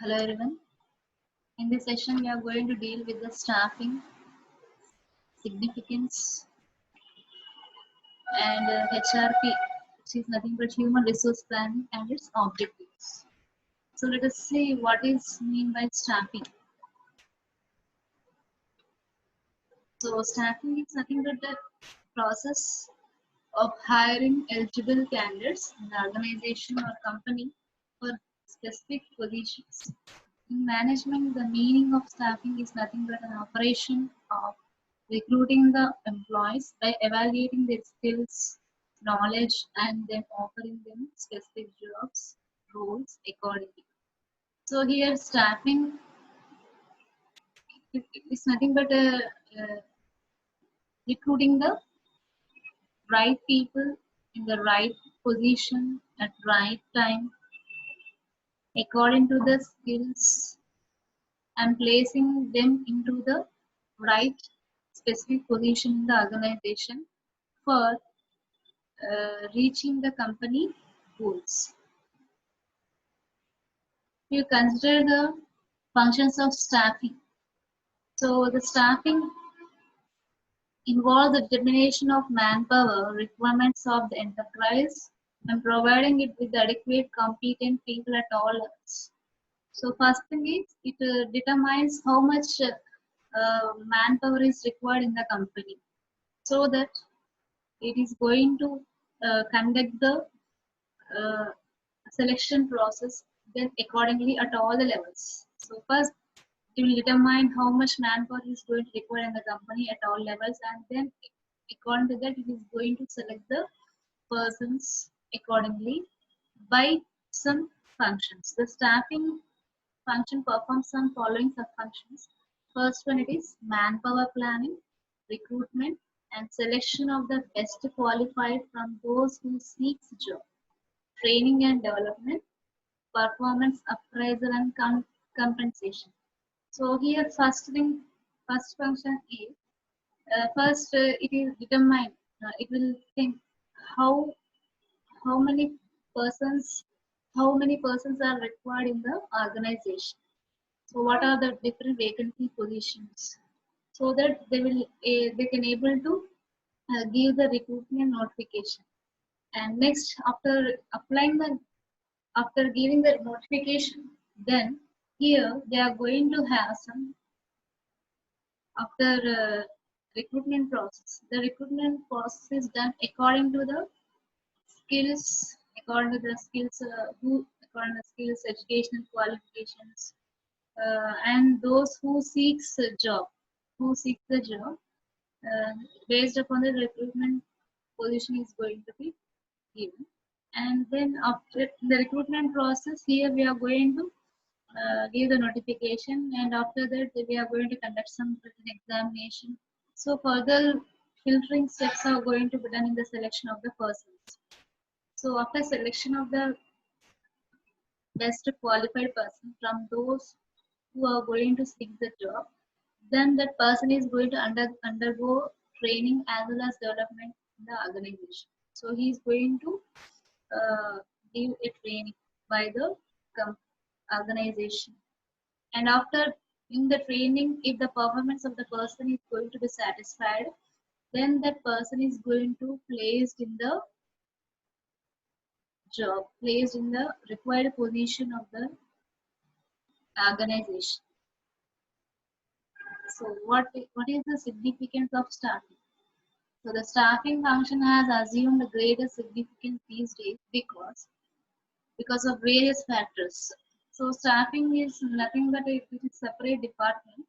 Hello everyone. In this session, we are going to deal with the staffing, significance, and HRP, which is nothing but human resource planning and its objectives. So let us see what is mean by staffing. So staffing is nothing but the process of hiring eligible candidates in the organization or company for specific positions. In management, the meaning of staffing is nothing but an operation of recruiting the employees by evaluating their skills, knowledge, and then offering them specific jobs, roles accordingly. So here, staffing is nothing but recruiting the right people in the right position at right time according to the skills and placing them into the right specific position in the organization for reaching the company goals. You consider the functions of staffing. So the staffing involves the determination of manpower requirements of the enterprise and providing it with adequate competent people at all levels. So first thing is it determines how much manpower is required in the company so that it is going to conduct the uh, selection process then accordingly at all the levels. So first it will determine how much manpower is going to require in the company at all levels, and then according to that it is going to select the persons accordingly by some functions. The staffing function performs some following sub functions. First one, it is manpower planning, recruitment, and selection of the best qualified from those who seek job, training and development, performance appraisal and compensation. So here first function is first it is determined. It will think how how many persons how many persons are required in the organization. So what are the different vacancy positions? So that they can able to give the recruitment notification. And next, after giving the notification, then here they are going to have some after recruitment process. The recruitment process is done according to the skills, according to skills, educational qualifications, and those who seeks the job, uh, based upon the recruitment position is going to be given. And then after the recruitment process, here we are going to give the notification, and after that we are going to conduct some written examination. So further filtering steps are going to be done in the selection of the persons. So after selection of the best qualified person from those who are going to seek the job, then that person is going to undergo training as well as development in the organization. So he is going to uh, give a training by the organization. And after in the training, if the performance of the person is going to be satisfied, then that person is going to placed in the placed in the required position of the organization. So what is the significance of staffing? So the staffing function has assumed greater significance these days because of various factors. So staffing is nothing but a separate department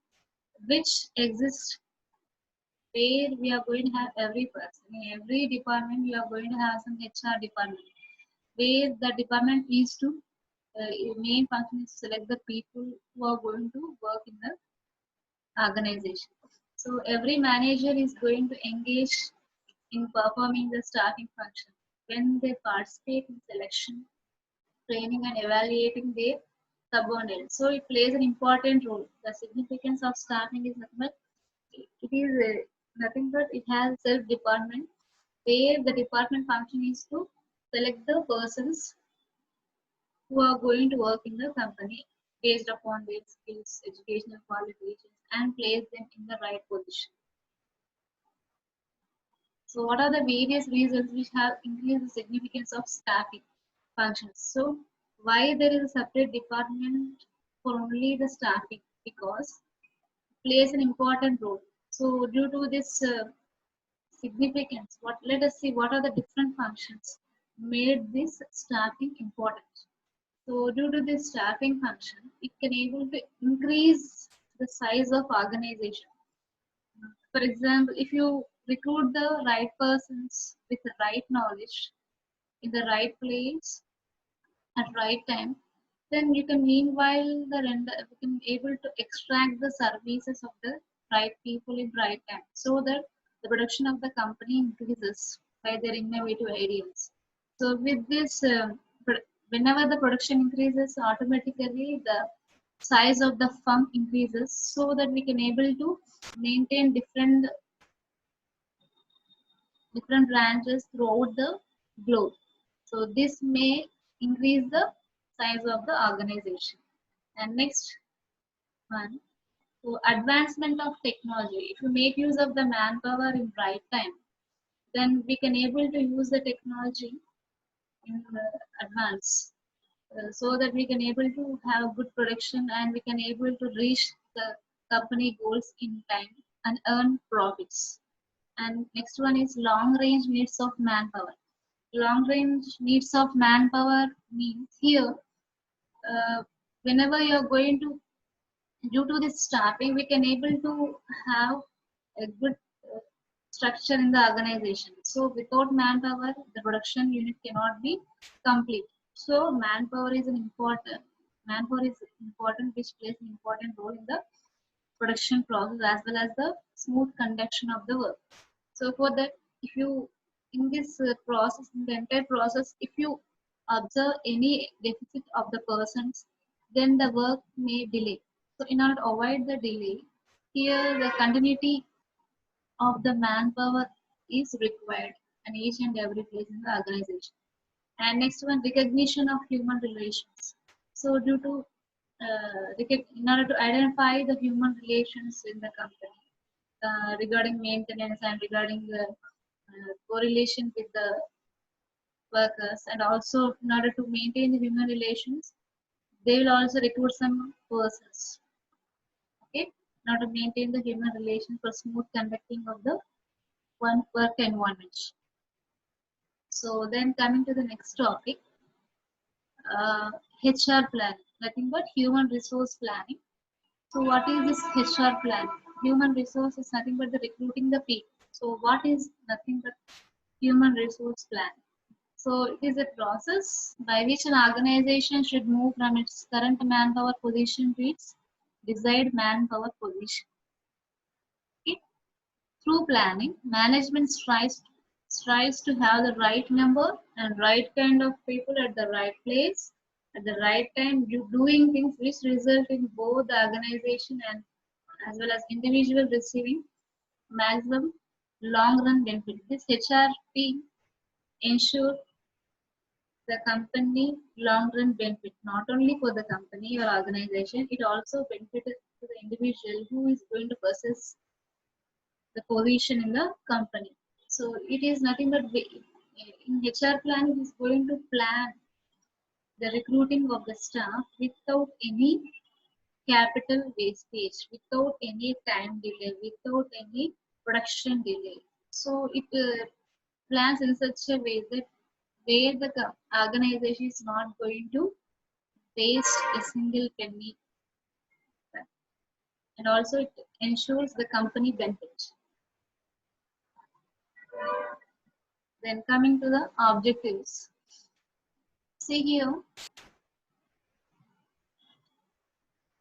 which exists where we are going to have every person. In every department, we are going to have some HR department where the department is to main function is to select the people who are going to work in the organization. So every manager is going to engage in performing the staffing function when they participate in selection, training, and evaluating their subordinates. So it plays an important role. The significance of staffing is nothing but nothing but it has self department where the department function is to select the persons who are going to work in the company. based upon their skills, educational qualifications, and place them in the right position. So what are the various reasons which have increased the significance of staffing functions? So why there is a separate department for only the staffing? Because it plays an important role. So due to this significance, what let us see what are the different functions made this staffing important. So due to this staffing function, it can able to increase the size of organization. For example, if you recruit the right persons with the right knowledge in the right place at right time, then you can meanwhile the render you can able to extract the services of the right people in right time, so that the production of the company increases by their innovative ideas. So with this, whenever the production increases, automatically the size of the firm increases, so that we can able to maintain different branches throughout the globe. So this may increase the size of the organization. And next one, so advancement of technology. If you make use of the manpower in right time, then we can able to use the technology in advance, so that we can able to have good production and we can able to reach the company goals in time and earn profits. And next one is long range needs of manpower. Long range needs of manpower means here, uh, whenever you're going to, due to this staffing, we can able to have a good structure in the organization. So without manpower, the production unit cannot be complete. So manpower is important, which plays an important role in the production process as well as the smooth conduction of the work. So for that, if you in this process, in the entire process, if you observe any deficit of the persons, then the work may delay. So in order to avoid the delay, here the continuity of the manpower is required in each and every place in the organization. And next one, recognition of human relations. So due to in order to identify the human relations in the company, regarding maintenance and regarding the correlation with the workers, and also in order to maintain the human relations, they will also recruit some persons, okay, in order to maintain the human relation for smooth conducting of the one work environment. So then coming to the next topic, HR planning, nothing but human resource planning. So what is this HR planning? Human resource is nothing but the recruiting the people. So what is nothing but human resource planning? So it is a process by which an organization should move from its current manpower position to its desired manpower position. Okay? Through planning, management strives to have the right number and right kind of people at the right place at the right time, doing things which result in both the organization and as well as individual receiving maximum long run benefit. This HRP ensure the company long run benefit not only for the company or organization, it also benefited to the individual who is going to possess the position in the company. So it is nothing but in HR plan, it is going to plan the recruiting of the staff without any capital wastage, without any time delay, without any production delay. So it plans in such a way that where the organization is not going to waste a single penny, and also it ensures the company benefit. Then coming to the objectives. See here,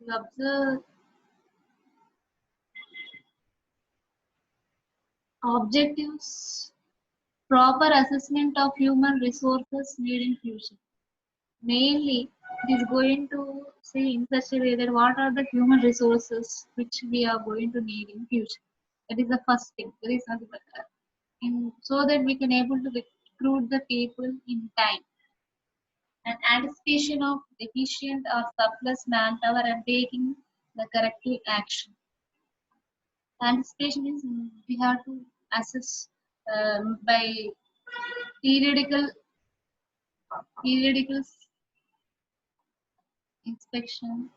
you observe objectives, proper assessment of human resources need in future. Mainly, it is going to see in such a way that what are the human resources which we are going to need in future. That is the first thing. That is nothing but so that we can able to recruit the people in time. and anticipation of deficient or surplus manpower and taking the corrective action. Anticipation is we have to assess by periodical periodical inspection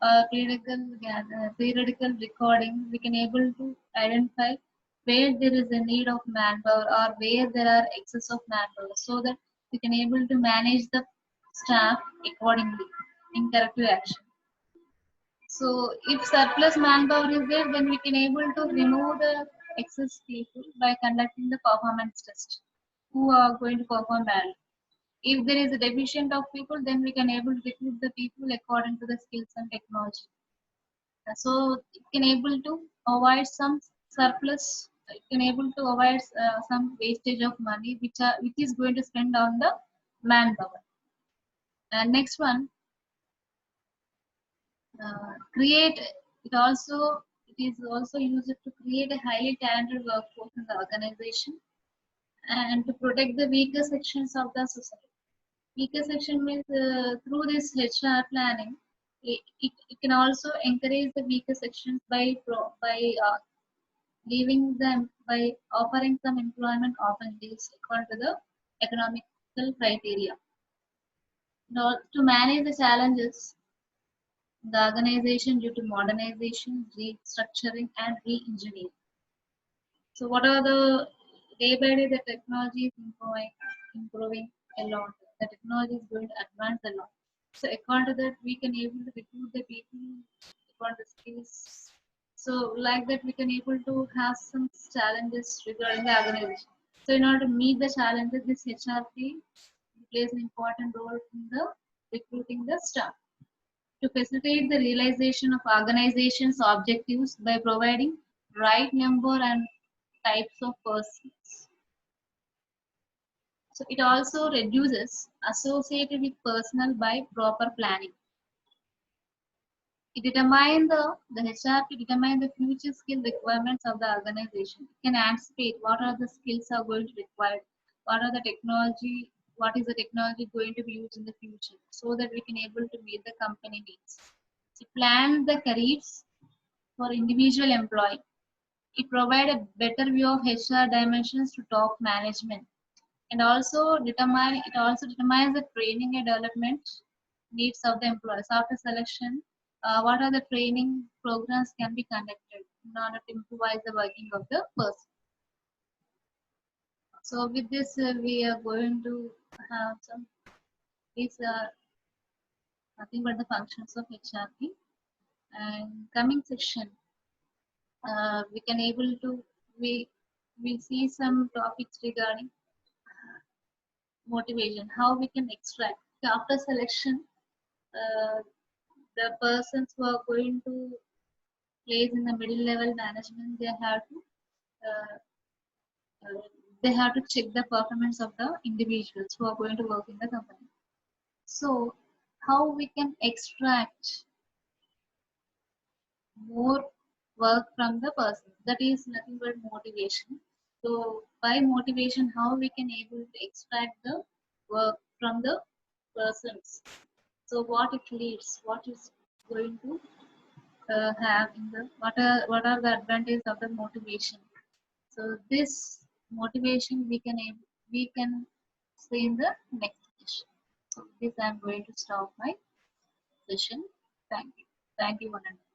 or periodical recording. We can able to identify where there is a need of manpower or where there are excess of manpower, so that we can able to manage the staff accordingly in corrective action. So if surplus manpower is there, then we can able to remove the excess people by conducting the performance test who are going to perform badly. If there is a deficient of people, then we can able to recruit the people according to the skills and technology. So it can able to avoid some surplus. It can able to avoid some wastage of money which is going to spend on the manpower. And next one, create it is also used to create a highly talented workforce in the organization and to protect the weaker sections of the society. Weaker section means through this HR planning, it can also encourage the weaker sections by leaving them by offering some employment opportunities according to the economical criteria. Now, to manage the challenges in the organization due to modernization, restructuring, and re-engineering. So, what are the day by day the technology is improving a lot. The technology is going to advance a lot. So, according to that, we can able to recruit the people according to skills. So, like that, we can able to have some challenges regarding the organization. So, in order to meet the challenges, this HRP plays an important role in the recruiting the staff to facilitate the realization of organization's objectives by providing right number and types of persons. So it also reduces associated with personnel by proper planning. It determines the HRP determine the future skill requirements of the organization. It can anticipate what are the skills are going to require, what are the technology, what is the technology going to be used in the future, so that we can able to meet the company needs. It plans the careers for individual employee. It provides a better view of HR dimensions to top management, and it also determines the training and development needs of the employees after selection. What are the training programs can be conducted in order to improvise the working of the person. So with this, we are going to have some these nothing but the functions of HRP. And coming section, we can able to we we see some topics regarding motivation, how we can extract after selection. Uh, the persons who are going to place in the middle level management, uh, they have to check the performance of the individuals who are going to work in the company. So how we can extract more work from the person, that is nothing but motivation. So by motivation, how we can able to extract the work from the persons. So what it leads, what is going to have in the what are the advantages of the motivation. So this motivation we can see in the next session. So this I'm going to stop my session. Thank you. Thank you, one and all.